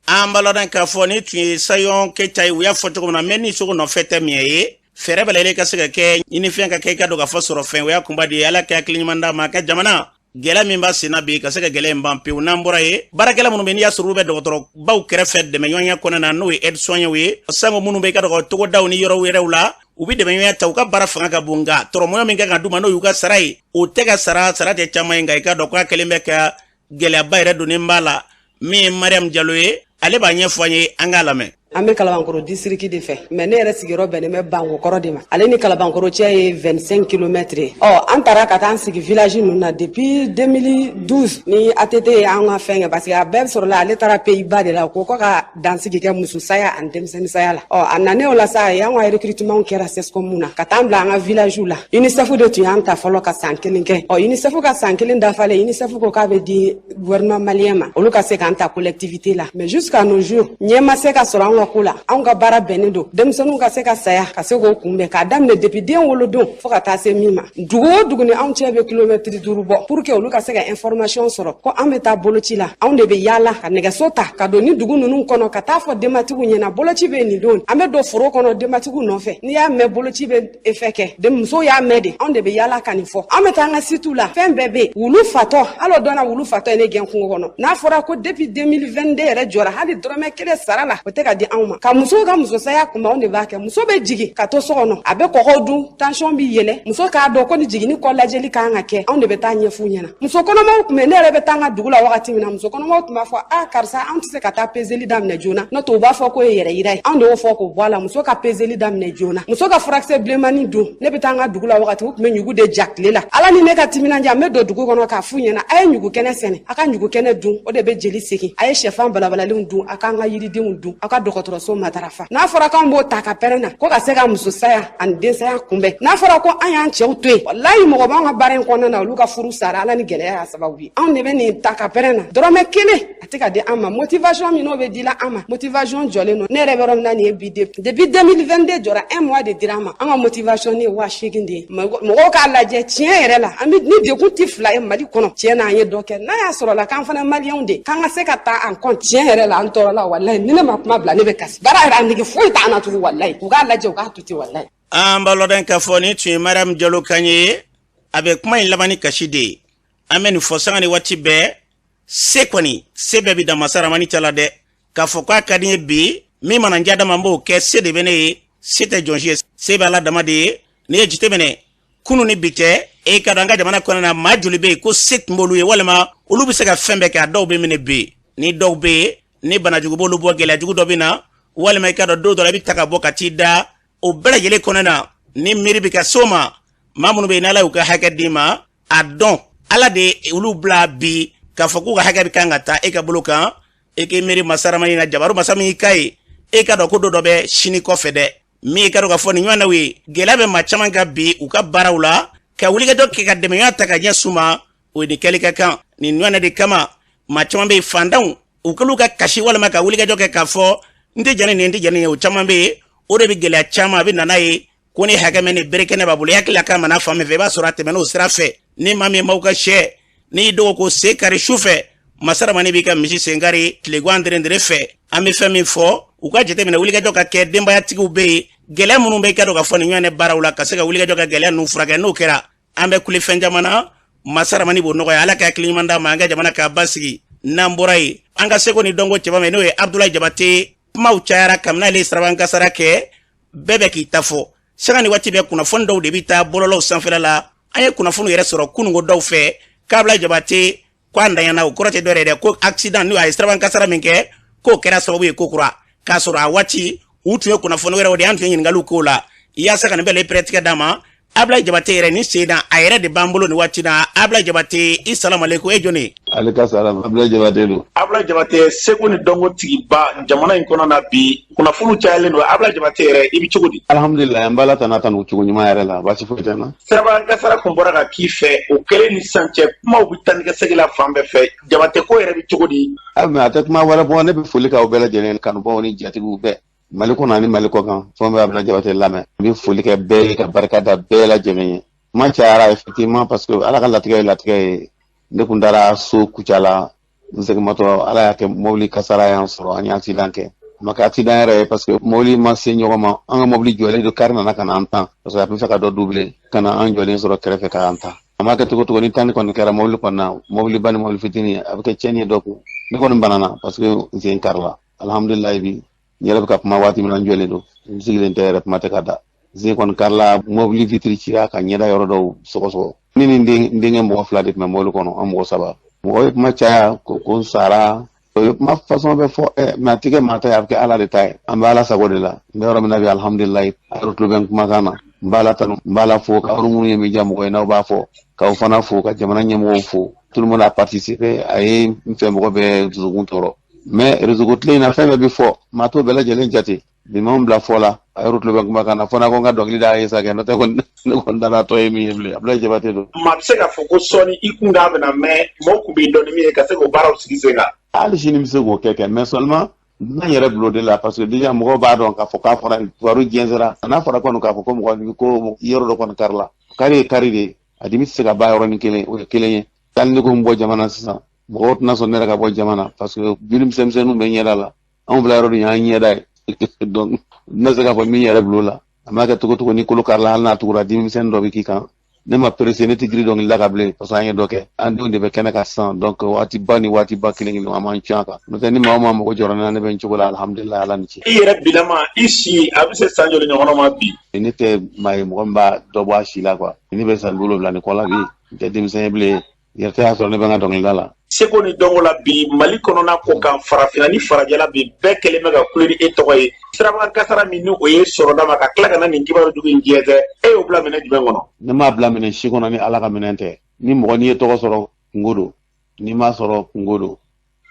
ambalodan ka fo ni tun sayon ke tay u ya fo to na meni so no fete miye fere balele ka se ke ini fen ka ke ka do ka fo soro fen ya kumba di ala ka klinyimanda ma ka jamana gela min ba sina bi ka se ka gele mbampe unambura ye barakela munu be ni yasuru be docteur baw kere fet de me nyonya kona na no ed sonya we sango munu be ka do to daw ni yoro we rewla ubi de me nyonya taw ka bara fanga ka bunga toro moyo min ka duma no yuga sarai o tega sara te chama ngai ka do ka kelembe ka gele bayre do ni mbala mi Mariam Diallo ye ale ba nyefanye angalame Ambe Kalabankoro district de fe mais ne yɛrɛ sigiyɔrɔ bɛnnen bɛ Bango kɔrɔ de ma ale ni Kalabankoro cɛ ye 25 km an taara ka taa sigi village ninnu na depuis 2012 ni ATT an ka fɛn kɛ parce que a bɛɛ sɔrɔla ale taara Pays-Bas de la ko ka dansigi kɛ muso saya ani denmisɛnnin saya la a nanen o la sa an ka recrutement kɛra CESCOM na ka taa bila an ka village la UNICEF de tun y'an ta fɔlɔ ka san 1 kɛ UNICEF ka san 1 dafalen UNICEF ko k'a bɛ di gouvernement malien ma olu ka se k'an ta collectivité la mais jusqu'à nos jours ɲɛ ma se ka sɔrɔ an kula an ka bara bɛnnen don denmisɛnninw ka se ka saya ka se k'o kunbɛn k'a daminɛ depuis den wolodon fo ka taa se min ma dugu o dugu ni anw cɛ bɛ kilomètre 5 bɔ pour que olu ka se ka information sɔrɔ ko an bɛ taa boloci la anw de bɛ yaala ka nɛgɛso ta ka don ni dugu ninnu kɔnɔ ka taa fɔ denbatigiw ɲɛna boloci bɛ nin don an bɛ don foro kɔnɔ denbatigiw nɔfɛ n'i y'a mɛn boloci bɛ effet kɛ musow y'a mɛn de anw de bɛ yaala ka nin fɔ an bɛ taa an ka situ la fɛn bɛɛ bɛ yen wulu fatɔ hali o dɔnna wulu fatɔ ye ne gɛn kungo kɔnɔ n'a fɔra ko depuis 2022 yɛrɛ jɔra hali dɔrɔmɛ 1 sara la o tɛ ka di anw ma ka muso ka muso saya kunba anw de b'a kɛ muso bɛ jigin ka to so kɔnɔ a bɛ kɔgɔ dun tension bɛ yɛlɛ muso k'a dɔn ko ni jiginni kɔ lajɛli kan ka kɛ anw de bɛ taa ɲɛf'u ɲɛna muso kɔnɔmaw tun bɛ ne yɛrɛ bɛ taa an ka dugu la wagati min na muso kɔnɔmaw tun b'a fɔ karisa anw tɛ se ka taa peseli daminɛ joona n'o tɛ u b'a fɔ ko ye yɛrɛ yira ye anw de y'o fɔ k'o bɔ a la muso ka peseli daminɛ joona muso ka furakisɛ bilenmani dun ne bɛ taa an ka dugu la wagati u tun bɛ ɲugu de ja tile la ala ni ne ka timinanja n bɛ don dugu kɔnɔ k'a f'u ɲɛna a ye ɲugu kɛnɛ sɛnɛ a ka ɲugu kɛnɛ dun o de bɛ jeli segin a ye sɛfan balabalalenw dun a k'an ka yiridenw dun a ka dɔgɔtɔrɔso matarafa n'a fɔra k'an b'o ta ka pɛrɛn na ko ka se ka muso saya ani den saya kunbɛn n'a fɔra ko an y'an cɛw to yen walayi mɔgɔ b'an ka baara in kɔnɔna na olu ka furu sara ala ni gɛlɛya y'a sababu ye anw de bɛ nin ta ka pɛrɛn na dɔrɔmɛ 1 a tɛ ka di an ma motivation min n'o bɛ di la an ma motivation jɔlen don ne yɛrɛ bɛ yɔrɔ min na nin ye bi depuis 2022 jɔra 1 mois de dira an ma an ka motivation ni ye 8000 de ye mɔgɔw k'a lajɛ tiɲɛ yɛrɛ la an bɛ ni dekun tɛ 2 ye Mali kɔnɔ tiɲɛ na an ye dɔ kɛ n'a y'a sɔrɔ la k'an fana maliyɛnw de k'an ka se ka taa an kɔn tiɲɛ yɛrɛ la an tɔɔrɔ la walayi ni ne ma kuma bila ne bɛ kasi baara yɛrɛ a nege foyi t'an na tugun walayi u k'a lajɛ u k'a to ten walayi an baloden ka fɔ ni tun ye Mariam Diallo kan ye a bɛ kuma in laban ni kasi de ye an bɛ nin fɔ sanga ni waati bɛɛ se kɔni se bɛɛ bɛ dan masa Ramani ta la dɛ k'a fɔ k'a ka di n ye bi min mana diya dama n b'o kɛ se de bɛ ne ye se tɛ jɔnsi ye se bɛ ala dama de ye n'i ye jateminɛ kunun ni bi cɛ e ka dɔn an ka jamana kɔnɔ na maa joli bɛ yen ko se tun b'olu ye walima olu bɛ se ka fɛn bɛɛ kɛ a dɔw bɛ minɛ bi ni dɔw bɛ yen ni banajugu b'olu bɔ gɛlɛyajugu dɔ bɛ na walima i ka dɔn don dɔ la i bɛ ta ka bɔ ka t'i da o bɛɛ lajɛlen kɔnɔ na ni miiri bɛ ka so ma maa minnu bɛ yen n'ala y'u ka hakɛ d'i ma a dɔn ala de olu bila bi k'a fɔ k'u ka hakɛ bɛ kan ka taa e ka bolo kan e k'i miiri masa Ramani na jabaru masa min y'i ka ye e ka dɔn ko dɔ bɛ sini kɔfɛ dɛ min ka dɔn ka fɔ nin ɲɔgɔn na ye gɛlɛya bɛ maa caman kan bi u ka baaraw la ka wulikajɔ kɛ ka dɛmɛɲɔgɔn ta ka ɲɛ suma o ye nin kɛli ka kan nin ɲɔgɔn na de kama maa caman bɛ yen fantanw u kɛlen ka kasi walima ka wulikajɔ kɛ k'a fɔ n tɛ jɛni nin n tɛ jɛni ye o caman bɛ yen o de bɛ gɛlɛya caman a bɛ nana ye ko ni hakɛ mɛ ni bereke ne b'a bolo i hakili la k'a mana fan min fɛ i b'a sɔrɔ a tɛmɛna o sira fɛ ni maa min m'aw ka sɛ n'i y'i dogo ko se kari su fɛ masa Ramani b'i ka misi sen kari tilegan dɛrɛndɛrɛ fɛ an bɛ fɛn min fɔ u ka jateminɛ wulikajɔ ka kɛ denbayatigiw bɛ yen gɛlɛya minnu bɛ i ka dɔn ka fɔ nin ɲɔgɔn baaraw la ka se ka wulikajɔ ka gɛlɛya ninnu furakɛ n'o kɛra an bɛ kule fɛn caman na masa Ramani b'o nɔgɔya ala ka hakili ɲuman d'a ma an ka jamana k'a basigi n'an bɔra yen an ka seko ni dɔnko cɛba min n'o ye Abdoulaye Jabate kumaw cayara kabini ale ye siraban kasara kɛ bɛɛ bɛ k'i ta fɔ sanga ni waati bɛ kunnafoni dɔw de bɛ taa bɔlɔlɔw sanfɛla la an ye kunnafoni yɛrɛ sɔrɔ kununko dɔw fɛ k'Abdoulaye Jabate ko a ntanyana o kɔrɔ tɛ dɔ yɛrɛ dɛ ko accident n'o a ye siraban kasara min kɛ k'o kɛra sababu ye ko kura k'a sɔrɔ a waati u tun ye kunnafoni wɛrɛw de an tun ye ɲininkaliw k'o la yaasa ka nin bɛɛ la prêt d'a ma Abdoulaye Jabate yɛrɛ ni sen na a yɛrɛ de b'an bolo nin waati na Abdoulaye Jabate i salamu aleykum e jɔnni ale ka salam Abdoulaye Jabate don Abdoulaye Jabate seko ni dɔnko tigiba jamana in kɔnɔ na bi kunnafoniw cayalen don Abdoulaye Jabate yɛrɛ i bɛ cogo di alhamdulillah an b'ala tana tan o cogo ɲuman yɛrɛ la baasi foyi tɛ n na siraban kasara kun bɔra ka k'i fɛ o kɛlen ni sisan cɛ kumaw bɛ taa ni ka segin la fan bɛɛ fɛ Jabate ko yɛrɛ bɛ cogo di mais a tɛ kuma wɛrɛ bɔ ne bɛ foli k'aw bɛɛ lajɛlen kanubaw ni jatigiw bɛɛ Mali kɔnɔ ani Mali kɔ kan fɛn bɛ Abdoulaye Jabate lamɛn n bɛ foli kɛ bɛɛ ye ka barika da bɛɛ lajɛlen ye ma cayara effectivement parce que ala ka latigɛ ye latigɛ ye ne kun taara so Kucala nsegmato ala y'a kɛ mobili kasara y'an sɔrɔ an ye accident kɛ ma kɛ accident yɛrɛ ye parce que mobili ma se ɲɔgɔn ma an ka mobili jɔlen don kari nana ka na an tan parce que a tun fɛ ka dɔ double ka na an jɔlen sɔrɔ kɛrɛfɛ k'an tan a ma kɛ cogo ni tan ni kɔni kɛra mobili kɔnɔ na mobili ba ni mobili fitinin a bɛ kɛ tiɲɛni ye dɔ kun ne kɔni banana parce que n sen karila alhamdulilayi bi n yɛrɛ bɛ ka kuma waati min na n jɔlen don n sigilen tɛ yɛrɛ kuma tɛ ka da sen kɔni karila mobili vitiri cira ka ɲɛda yɔrɔ dɔw sɔgɔsɔgɔ ni nin denkɛ mɔgɔ 2 de tun bɛ mobili kɔnɔ an mɔgɔ 3 mɔgɔ ye kuma caya ko n sara o ye kuma façon bɛ fɔ mɛ a tɛ kɛ maa ta ye a bɛ kɛ ala de ta ye an bɛ ala sago de la n bɛ yɔrɔ min na bi alhamdulilayi a yɛrɛ tulo bɛ n kumakan na n b'a la tanu n b'a la fo ka yɔrɔ minnu ye min diya mɔgɔ ye n'aw b'a fɔ k'aw fana fo ka jamana ɲɛmɔgɔw fo tout le monde a participé a ye n fɛ mɔgɔ bɛɛ dusukun tɔɔrɔ mais réseau ko tile in na fɛn bɛɛ bɛ fɔ maa t'o bɛɛ lajɛlen jate bi m'anw bila fɔ la a yɛrɛ tulo bɛ kumakan na fo n'a ko n ka dɔnkili da a ye sa kɛ n'o tɛ ne kɔni dala tɔ ye min ye bilen Abdoulaye Jabate don. maa bɛ se k'a fɔ ko sɔɔni i kun k'a bɛna mɛn mɔgɔw kun b'i dɔn ni min ye ka se k'o baaraw sigi sen kan. hali sini bɛ se k'o kɛ mais seulement n yɛrɛ bilo de la parce que déjà mɔgɔw b'a dɔn k'a fɔ k'a fɔra tubaru jɛnsɛra n'a fɔra kɔni k'a fɔ ko mɔgɔ ko yɔrɔ dɔ kɔni kari la kari ye kari de a dimi tɛ se ka ban yɔrɔnin kelen o ye kelen ye hali ne ko n bɔ jamana sisan mɔgɔw tɛna sɔn ne yɛrɛ ka bɔ jamana parce que joli misɛnmisɛnninw bɛ ɲɛda la anw bila yɔrɔ de y'an ɲɛda ye donc ne se k'a fɔ min yɛrɛ bilo la a m'a kɛ cogo ni kolo kari la hali n'a tugura dimi misɛnnin dɔ bɛ k'i kan ne ma pressé ne tɛ giri dɔnkili la ka bilen parce que an ye dɔ kɛ an denw de bɛ kɛnɛ ka sisan donc waati ba ni waati ba kelen kelen an m'an cɔn kan n'o tɛ ni maa o maa mago jɔra ne na ne bɛ n cogo la alhamdulilayi ala ni ce. i yɛrɛ bilama i si a bɛ se san joli ɲɔgɔn ma bi. ne tɛ maa ye mɔgɔ min b'a dɔ bɔ a si la quoi ne bɛ san 7 ni kɔ la bi n tɛ denmisɛn ye bilen yɛrɛ tɛ y'a sɔrɔ ne bɛ n ka dɔnkilida la. seko ni dɔnko la bi mali kɔnɔna ko kan farafinna ni farajɛla bi bɛɛ kɛlen bɛ ka kule ni e tɔgɔ ye sirabakan kasara min ni o ye sɔrɔ d'a ma ka tila ka na nin kibaru jugu in diɲɛ tɛ e y'o bila minɛ jumɛn kɔnɔ. ne m'a bila minɛ si kɔnɔ ni ala ka minɛ tɛ ni mɔgɔ n'i ye tɔgɔ sɔrɔ kungo don n'i m'a sɔrɔ kungo don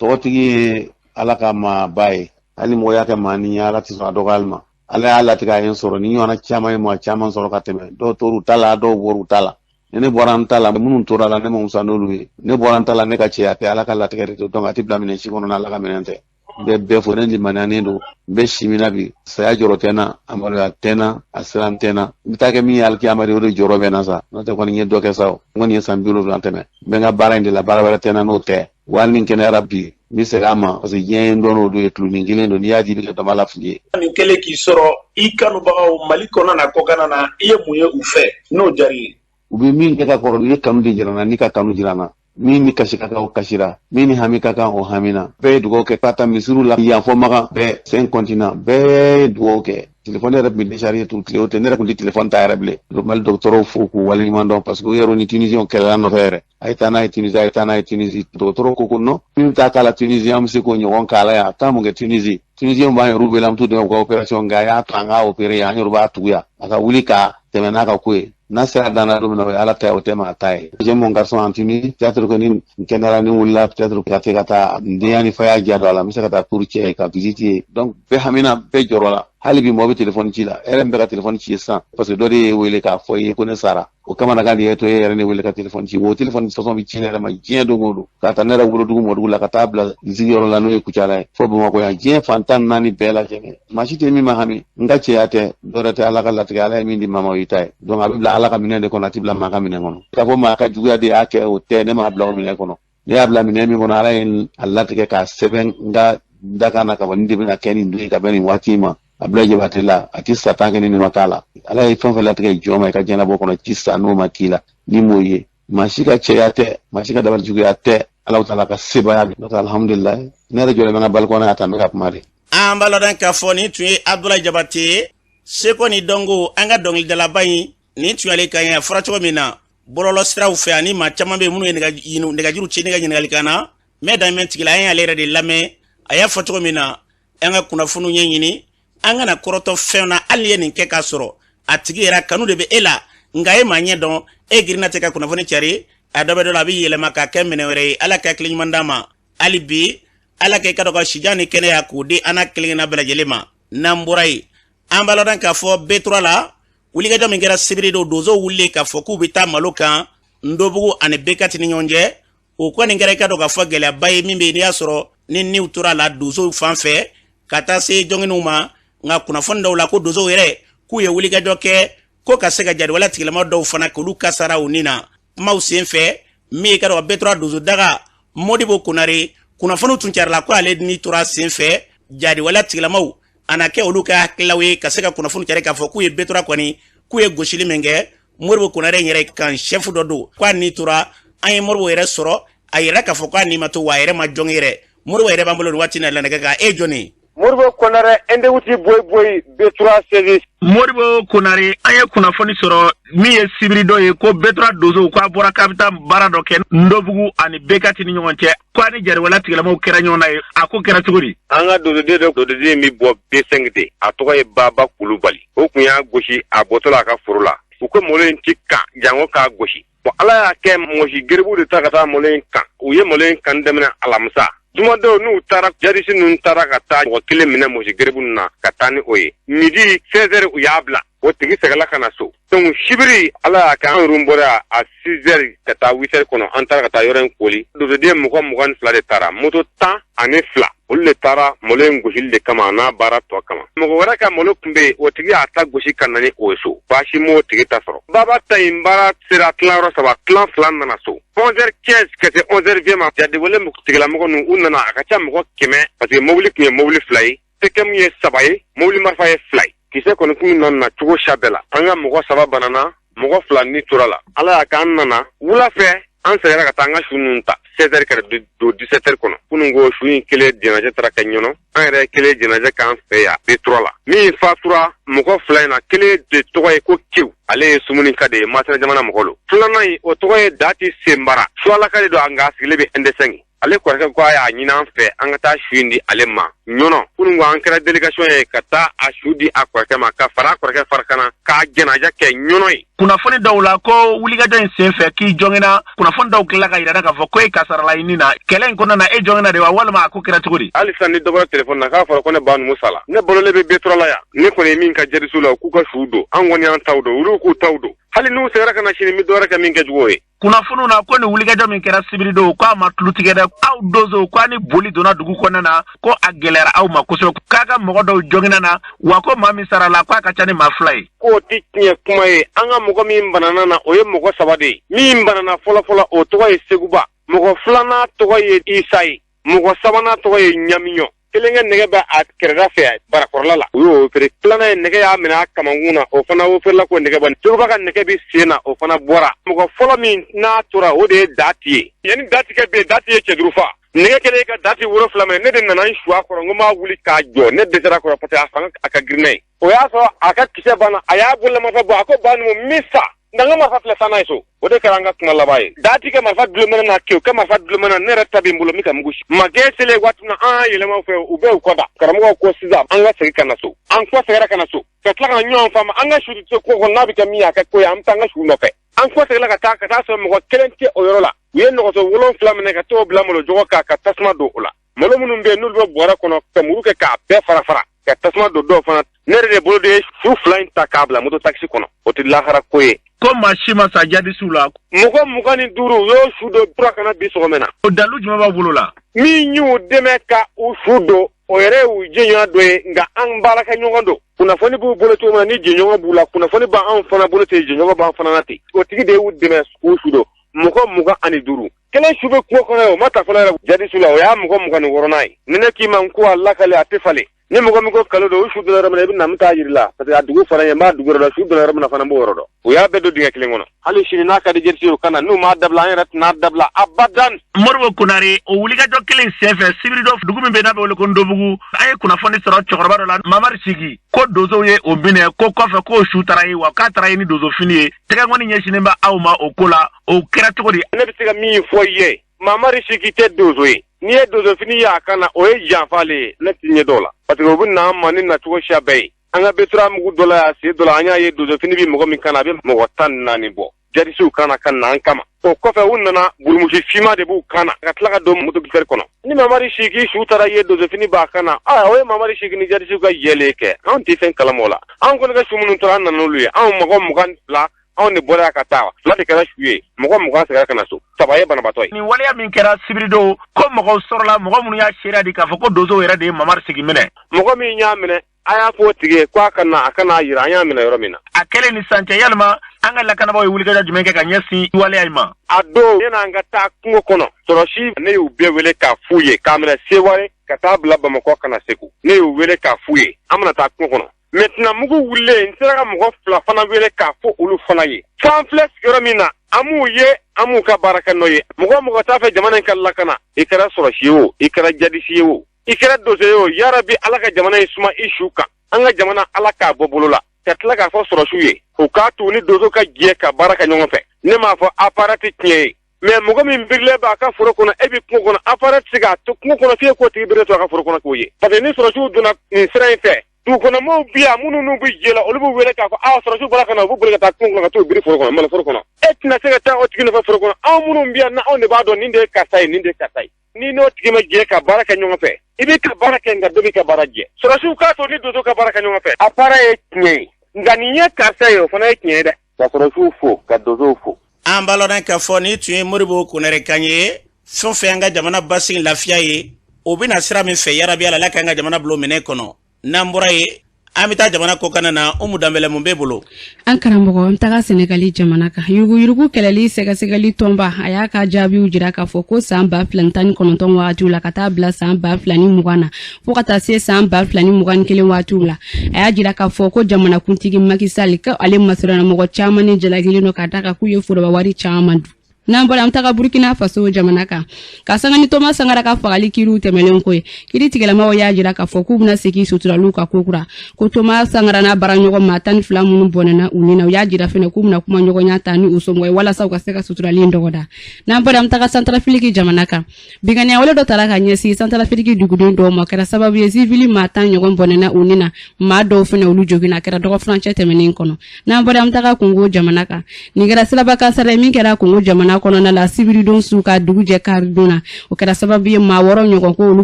tɔgɔtigi ye ala ka maa ba ye hali mɔgɔ y'a kɛ maa ni ye ala tɛ sɔn a dɔgɔyali ma ala y'a latigɛ a ye n sɔrɔ ni ɲɔgɔnna caman ye maa caman sɔrɔ ka tɛmɛ dɔw tor'u ta la dɔw bɔr'u ta la ne bɔra n ta la minnu tora la ne ma wusa n'olu ye ne bɔra n ta la ne ka cɛya tɛ ala ka latigɛ de don donc a tɛ bila minɛ si kɔnɔ n'ala ka minɛ tɛ n bɛ bɛɛ fɔ ne limaniyalen don n bɛ si min na bi saya jɔrɔ tɛ n na a maloya tɛ n na a siran tɛ n na n bɛ taa kɛ min ye alikiyama de o de jɔrɔ bɛ n na sa n'o tɛ kɔni n ye dɔ kɛ sa o n kɔni ye san 70 tɛmɛ n bɛ n ka baara in de la baara wɛrɛ tɛ n na n'o tɛ wa hali ni n kɛnɛyara bi n bɛ segin a ma parce que diɲɛ ye n dɔn n'o don ye tulonin kelen don n'i y'a di i bɛ kɛ dama la fili ye. nin kɛlen k'i sɔrɔ i kanubagaw mali kɔnɔ na kɔkan na i ye mun ye u fɛ n'o diyara i ye. u bɛ min kɛ ka kɔrɔ i ye kanu de jira n na n'i ka kanu jira n na min ni kasi ka kan o kasira min ni hami ka kan o hamina bɛɛ ye dugawu kɛ k'a ta misiriw la yan fɔ makan bɛɛ 5 continent bɛɛ ye dugawu kɛ téléphone yɛrɛ tun bɛ décharger tout tile o tɛ ne yɛrɛ tun tɛ téléphone ta yɛrɛ bilen mali dɔgɔtɔrɔw fo k'u waleɲuman dɔn parce que u yɛrɛ ni tunisiyɛnw kɛlɛla nɔfɛ yɛrɛ a ye taa n'a ye Tunisie a ye taa n'a ye Tunisie dɔgɔtɔrɔw ko non min bɛ taa k'a la Tunisie an bɛ se k'o ɲɔgɔn k'a la yan a taa mun kɛ Tunisie tunisiyɛnw b'an yɛrɛ wele an bɛ t'u dɛmɛ u ka opération nka a y'a to an k'a opérer yan an yɛrɛ b'a tugu yan a ka wuli ka tɛmɛ n'a ka ko ye n'a sera danna don min na o ye ala ta ye o tɛ maa ta ye. j'ai mon garçon en Tunisie peut-être que ni n kɛnɛyara ni n wulila peut-être ka se ka taa n denya ni fa y'a diya don a la n bɛ se ka taa pour cɛ ye ka visite ye donc bɛɛ hamina bɛɛ jɔrɔ la hali bi mɔgɔ bɛ téléphone ci la e yɛrɛ min bɛ ka téléphone ci ye sisan parce que dɔ de ye wele k'a fɔ i ye ko ne sara o kamanagan de ye to e yɛrɛ ne wele ka téléphone ci o téléphone façon bɛ ci ne yɛrɛ ma diɲɛ don o don k'a ta ne yɛrɛ wolodugu mɔdugu la ka taa bila n sigiyɔrɔ la n'o ye Kucala ye fo Bamakɔ yan diɲɛ fan 14 bɛɛ lajɛlen maa si tɛ min ma hami n ka cɛya tɛ dɔ wɛrɛ tɛ ala ka latigɛ ala ye min di maa ma o y'i ta ye donc a bɛ bila ala ka minɛ de kɔnɔ a tɛ bila maa ka minɛ kɔnɔ k'a fɔ maa ka juguya de y'a kɛ o tɛ ne m'a bila o minɛ kɔnɔ ne y'a bila minɛ min kɔnɔ ala ye a latigɛ k'a sɛbɛn n ka dakan na ka fɔ nin de bɛna kɛ nin don ye ka bɛn nin waati ma Abdoulaye Jabate la a tɛ sa tan kɛ ni nin ma k'a la ala ye fɛn fɛn latigɛ jɔn ma i ka diɲɛlabɔ kɔnɔ ci sa n'o ma k'i la ni m'o ye maa si ka cɛya tɛ maa si ka dabali juguya tɛ ala taala ka sebaya bi n'o tɛ alhamdulilayi ne yɛrɛ jɔlen bɛ n ka balkɔnɔ yan tan n bɛ ka kuma de. an b'a lɔn k'a fɔ nin tun ye Abdoulaye Jabate ye seko ni dɔnko an ka dɔnkilidalaba in nin tun y'ale kan ye a fɔra cogo min na bɔlɔlɔ siraw fɛ ani maa caman bɛ minnu ye nɛgɛjuru ci ne ka ɲininkali kan na mɛ dan mɛn tigila an y'ale yɛrɛ de lamɛn a y'a fɔ cogo min na an ka kunnafoniw ɲɛɲini an kana kɔrɔtɔ fɛn na hali ye nin kɛ k'a sɔrɔ a tigi yɛrɛ kanu de bɛ e la nka e maa ɲɛ dɔn e girinna tɛ ka kunnafoni cari a dɔ bɛ dɔ la a bɛ yɛlɛma k'a kɛ minɛ wɛrɛ ye ala ka hakili ɲuman d'a ma hali bi ala kɛ ka dɔ ka sijan ni kɛnɛya k'o di an n'a kelenkelenna bɛɛ lajɛlen ma n'an bɔra yen an b'a lɔn k'a fɔ B3 la wulikajɔ min kɛra sibiri don donsow wulilen k'a fɔ k'u bɛ taa malo kan Ndobugu ani Bekati ni ɲɔgɔn cɛ o kɔni kɛra i ka dɔ k'a fɔ gɛlɛyaba ye min bɛ yen n'i y'a sɔrɔ ni niw tora la donsow fan fɛ ka taa se jɔnginw ma nka kunnafoni dɔw la ko donsow yɛrɛ k'u ye wulikajɔ kɛ ko ka se ka jadiwala tigilama dɔw fana k'olu kasara u ni na kumaw sen fɛ min ka dɔ ka B3 donso daga Modibo Konare kunnafoniw tun carila ko ale ni tora sen fɛ jadi wala tigilamaw ana kɛ olu ka hakililaw ye ka se ka kunnafoni cari k'a fɔ k'u ye betora kɔni k'u ye gosili min kɛ Modibo Konare yɛrɛ kan chef dɔ don k'a ni tora an ye Modibo yɛrɛ sɔrɔ a yɛrɛ k'a fɔ k'a ni ma to wa a yɛrɛ ma jɔn yɛrɛ Modibo yɛrɛ b'an bolo nin waati na la nɛgɛ kan e jɔni Modibo Konare ndewuti boy betora service Modibo Konare an ye kunnafoni sɔrɔ min ye sibiri dɔ ye ko betora dozo k'a bɔra k'a bɛ taa baara dɔ kɛ Ndobugu ani Bekati ni ɲɔgɔn cɛ k'a ni jariwala tigilamaw kɛra ɲɔgɔn na ye a ko kɛra cogo di an ka dozoden min bɔ B5 de a tɔgɔ ye Baba Kulubali o kun y'a gosi a bɔtɔla a ka foro la u ko malo in ti kan jango k'a gosi bon ala y'a kɛ mɔsi geribu de ta ka taa malo in kan u ye malo in kan daminɛ alamisa jumadenw n'u taara jarisi ninnu taara ka taa mɔgɔ kelen minɛ mɔsi geribu na ka taa ni o ye midi 16h u y'a bila o tigi segala ka na so donc sibiri ala y'a kɛ an yɛrɛ bɔra a 6h ka taa 8h kɔnɔ an taara ka taa yɔrɔ in koli dozoden 22 de taara moto 10 ani 2 olu de taara malo in gosili de kama n'a baara tɔ kama mɔgɔ wɛrɛ ka malo kun bɛ o tigi y'a ta gosi ka na ni o ye so baasi m'o tigi ta sɔrɔ baba ta in baara sera tilayɔrɔ 3 tilan 2 nana so 11h15 ka se 11h20 ma jadewale tigilamɔgɔ ninnu u nana a ka ca mɔgɔ 100 parce que mobili kun ye mobili 2 ye tekɛmu ye 3 ye mobili marifa ye 2 ye kisɛ kɔni kun nana cogo sa bɛɛ la an ka mɔgɔ 3 banana mɔgɔ 2 ni tora la ala y'a k'an nana wula fɛ an seginna ka taa an ka su ninnu ta 16h ka don 17h kɔnɔ kunun ko su in kelen jɛnajɛ taara kɛ ɲɔnɔ an yɛrɛ kelen jɛnajɛ k'an fɛ yan B3 la min fatura mɔgɔ 2 in na kelen de tɔgɔ ye ko Kew ale ye sumuni ka de ye Masina jamana mɔgɔ lo filanan in o tɔgɔ ye Dati Senbara sualaka de don an ka sigilen bɛ ND5 ale kɔrɔkɛ ko a y'a ɲini an fɛ an ka taa su in di ale ma ɲɔnɔ kunun ko an kɛra délégation ye ka taa a su di a kɔrɔkɛ ma ka fara a kɔrɔkɛ farikana k'a jɛnajɛ kɛ ɲɔnɔ ye kunnafoni dɔw la ko wulikajɔ in sen fɛ k'i jɔngɛna kunnafoni dɔw tilala ka yir'a k'a fɔ ko e kasarala i ni na kɛlɛ in kɔnɔna na e jɔngɛna de wa walima a ko kɛra cogo di halisa ni dɔ bɔra telefɔni na k'a fɔra ko ne ba numu sala ne balolen bɛ B3 la yan ne kɔni ye min ka jarisu la k'u ka su don an kɔni y'an taw don olu k'u taw don hali n'u seginna ka na sini mi dɔwɛrɛ kɛ min kɛ jugu ye kunnafoniw na ko ni wulikajɔ min kɛra sibiri don k'a ma tulu tigɛ dɛ aw dozo k'a ni boli donna dugu kɔnɔna na ko a gɛlɛyara aw ma kosɛbɛ k'a ka mɔgɔ dɔw jɔngɛna na wa ko maa min sarala k'a ka ca ni maa 2 ye k'o ti tiɲɛ kuma ye an ka mɔgɔ min banana na o ye mɔgɔ 3 de ye min banana fɔlɔfɔlɔ o tɔgɔ ye Seguba mɔgɔ 2nan tɔgɔ ye Isa ye mɔgɔ 3nan tɔgɔ ye Ɲamiɲɔ kelenkɛ nɛgɛ bɛ a kɛrɛda fɛ barakɔrɔla la u y'o opéré filanan ye nɛgɛ y'a minɛ a kamankun na o fana opéré ko nɛgɛ bɔ Seguba ka nɛgɛ bi sen na o fana bɔra mɔgɔ fɔlɔ min n'a tora o de ye Dati ye yanni Dati ka bɛn Dati ye cɛduru fa nɛgɛ kɛlen ka Dati woro 2 minɛ ne de nana n su a kɔrɔ n ko m'a wuli k'a jɔ ne dɛsɛra kɔrɔ parce que a fanga a ka girin n'a ye o y'a sɔrɔ a ka kisɛ banna a y'a bololamasa bɔ a ko ba numu min sa nanga marifa filɛ san n'a ye so o de kɛra an ka kuma laban ye Dati ka marifa dulomɛnɛ n'a Kew ka marifa dulomɛnɛ ne yɛrɛ ta bɛ n bolo min ka mugu si magɛ selen waati min na an y'a yɛlɛma u fɛ u bɛ u kɔ da karamɔgɔ ko sisan an ka segin ka na so an kɔ seginna ka na so ka tila ka na ɲɔgɔn faamu an ka su tɛ ko kɔnɔ n'a bɛ kɛ min ye a kɛ ko ye an bɛ taa an ka su nɔfɛ an kɔ seginna ka taa sɔrɔ mɔgɔ kelen tɛ o yɔrɔ la u ye nɔgɔso 7 minɛ ka t'o bila malo jɔgɔ kan ka tasuma don o la malo minnu bɛ yen n'olu bɛ bɔrɛ kɔnɔ ka muru kɛ k'a bɛɛ fara fara ka tasuma don dɔw fana ne yɛrɛ de bolo de ye su 2 in ta k'a bila moto taxi kɔnɔ o tɛ lahara ko ye ko maa si ma sa jadisiw la mɔgɔ 25 u y'o su don tura kana bi sɔgɔmɛ na o dalu jumɛn b'a bolo la min y'u dɛmɛ ka u su don o yɛrɛ y'u jɛɲɔgɔn dɔ ye nka an baarakɛ ɲɔgɔn don kunnafoni b'u bolo cogo min na ni jɛɲɔgɔn b'u la kunnafoni b'an fana bolo ten jɛɲɔgɔn b'an fana na ten o tigi de y'u dɛmɛ k'u su don mɔgɔ 25 kelen su bɛ kungo kɔnɔ ye o ma ta fɔlɔ yɛrɛ jadisiw la o y'a mɔgɔ 26nan ye ni ne k'i ma n ko a lakale a tɛ falen ni mɔgɔ min ko kalo don o su donna yɔrɔ min na i bɛ na n taa jiri la parce que a dugu fana ye n b'a dugu yɔrɔ dɔn su donna yɔrɔ min na fana n b'o yɔrɔ dɔn o y'a bɛɛ don dingɛ kelen kɔnɔ hali sini n'a ka di jadisiw kana n'u m'a dabila an yɛrɛ tɛna dabila abadan Modibo Konare o wulikajɔ kelen senfɛ sibiri dɔ dugu min bɛ n'a bɛ wele ko Ndobugu an ye kunnafoni sɔrɔ cɛkɔrɔba dɔ la Mamari Sigi ko donsow ye o minɛ ko kɔfɛ k'o su taara ye wa k'a taara ye ni donso fini ye tɛgɛnkɔni ɲɛsinnen bɛ aw ma o ko la o kɛra cogo di ne bɛ se ka min fɔ i ye Mamari Sigi tɛ donso ye n'i ye donso fini ye a kan na o ye janfa le ye ne ti ɲɛ dɔw la parce que o bɛ na an ma ni nacogo siya bɛɛ ye an ka betura mugu dɔ la y'a sen dɔ la an y'a ye donso fini bɛ mɔgɔ min kan na a bɛ mɔgɔ 14 bɔ jadisiw kan na ka na an kama o kɔfɛ u nana burumusi finman de b'u kan na ka tila ka don motobisɛri kɔnɔ ni Mamari Sigi su taara ye donso fini b'a kan na o ye Mamari Sigi ni jadisiw ka yɛlɛ kɛ anw tɛ fɛn kalama o la anw kɔni ka su minnu tora an nana n'olu ye anw mɔgɔ 22 anw de bɔra ka taa 2 de kɛra su ye mɔgɔ 20 seginna ka na so 3 ye banabaatɔ ye nin waleya min kɛra sibiri don ko mɔgɔw sɔrɔla mɔgɔ minnu y'a seereya di k'a fɔ ko donsow yɛrɛ de ye Mamari Sigi minɛ mɔgɔ min y'a minɛ a y'a fɔ o tigi ye k'a ka na a kana jira an y'a minɛ yɔrɔ min na a kɛlen ni sisan cɛ yalima an ka lakanabaaw ye wulikajɔ jumɛn kɛ ka ɲɛsin waleya in ma? A don yana an ka taa kungo kɔnɔ sɔrɔsi ne y'u bɛɛ wele k'a f'u ye k'a minɛ Seware ka taa bila Bamakɔ ka na Segu. Ne y'u wele k'a f'u ye an bɛna taa kungo kɔnɔ. Maintenant mugu wulilen n sera ka mɔgɔ 2 fana wele k'a fɔ olu fana ye. F'an filɛ sigiyɔrɔ min na an m'u ye an m'u ka baara kɛ n'o ye. Mɔgɔ t'a fɛ jamana in ka lakana i kɛra sɔrɔsi ye o i kɛra jadisi ye o i kɛra donso ye o yarabi Ala ka jamana in suma i su kan. An ka jamana Ala k'a bɔ bolo la ka tila k'a fɔ sɔrɔsiw ye o k'a to ni donso ka jɛ ka baara kɛ ɲɔgɔn fɛ. Ne m'a fɔ appareil tɛ tiɲɛ ye mais mɔgɔ min birilen b'a ka foro kɔnɔ e bi kungo kɔnɔ appareil tɛ se k'a to kungo kɔnɔ f'e k'o tigi biri to a ka foro kɔnɔ k'o ye. Parce que ni sɔrɔsiw donna nin sira in fɛ dugukɔnɔmɔgɔw bi yan minnu n'u bɛ jɛ la olu b'u wele k'a fɔ sɔrɔsiw bɔra ka na u b'u boli ka taa kungo kɔnɔ ka t'u biri foro kɔnɔ foro kɔnɔ. E tɛna se ka taa o tigi nɔfɛ foro kɔnɔ anw minnu bi yan na anw de b'a dɔn nin de ye karisa ye nin de ye karisa ye. Ni n'o tigi ma jɛ ka baara kɛ ɲɔgɔn fɛ i b'i ka baara kɛ nka dɔ b'i ka baara jɛ. Sɔrɔsiw k'a to ni donso ka baara kɛ ɲɔgɔn fɛ appareil ye tiɲɛ ye nka nin ye karisa ye o fana ye tiɲɛ ye dɛ. Ka sɔrɔsiw fo ka donsow fo. An balɔnna k'a fɔ ni tun ye Modibo Konare kan ye fɛn fɛn an ka jamana basigi lafiya ye o bɛna sira min fɛ yarabi Ala k'an ka jamana bila o minɛ kɔnɔ. N'an bɔra ye an bɛ taa jamana kɔkan na Umu Danbɛlɛ mun b'e bolo? An karamɔgɔ an taga Senegali jamana kan yurugu kɛlɛli sɛgɛsɛgɛli tɔnba a y'a ka jaabiw jira k'a fɔ ko san 2019 wagatiw la ka taa bila san 2020 na fo ka taa se san 2021 wagatiw la a y'a jira k'a fɔ ko jamanakuntigi Macky Sall ko ale masɔrɔna mɔgɔ caman ni jalagilen don ka taa ka k'u ye foroba wari caman dun. N'an bɔra an taga Burkina Faso jamana kan ka sanga ni Thomas Sankara ka fagali kiriw tɛmɛlen ko ye kiri tigɛlamaw y'a jira k'a fɔ k'u bɛna segin suturaliw ka kokura ko Thomas Sankara n'a baraɲɔgɔn ma 12 minnu bɔnɛna u ni na u y'a jira fɛnɛ k'u bɛna kuma ɲɔgɔnya ta ni u somɔgɔ ye walasa u ka se ka suturali dɔgɔda. N'an bɔra an taga Centrafrique jamana kan biganiya wale dɔ taara ka ɲɛsin Centrafrique duguden dɔw ma kɛra sababu ye civil maa 10 ɲɔgɔn bɔnɛna u ni na maa dɔw fɛnɛ olu joginna kɛra dɔgɔ furancɛ tɛmɛnen kɔnɔ. N'an bɔra an taga Congo jamana kan nin kɛra siraba kasara min kɛra Congo jamana kɔnɔna la sibiridon su ka dugujɛ karidona o kɛra sababu ye maa wɔɔrɔ ɲɔgɔn ko olu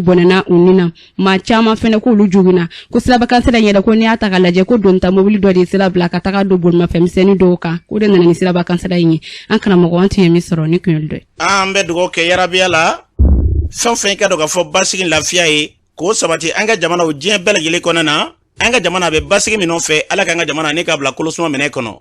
bɔnɛna u ni na maa caman fɛnɛ ko olu joginna ko siraba kasara yɛrɛ ko n'i y'a ta ka lajɛ ko donta mobili dɔ de sira bila ka taga don bolimafɛnmisɛnnin dɔw kan ko de nana ni siraba kasara in ye an karamɔgɔ an tun ye min sɔrɔ ni kun ye dɔ ye. An bɛ dugawu kɛ yarabiya la fɛn fɛn ka dɔn ka fɔ basigi lafiya ye k'o sabati an ka jamana o diɲɛ bɛɛ lajɛlen kɔnɔ na an ka jamana bɛ basigi min fɛ Ala k'an ka jamana ni ka bila kolosuma minɛ kɔnɔ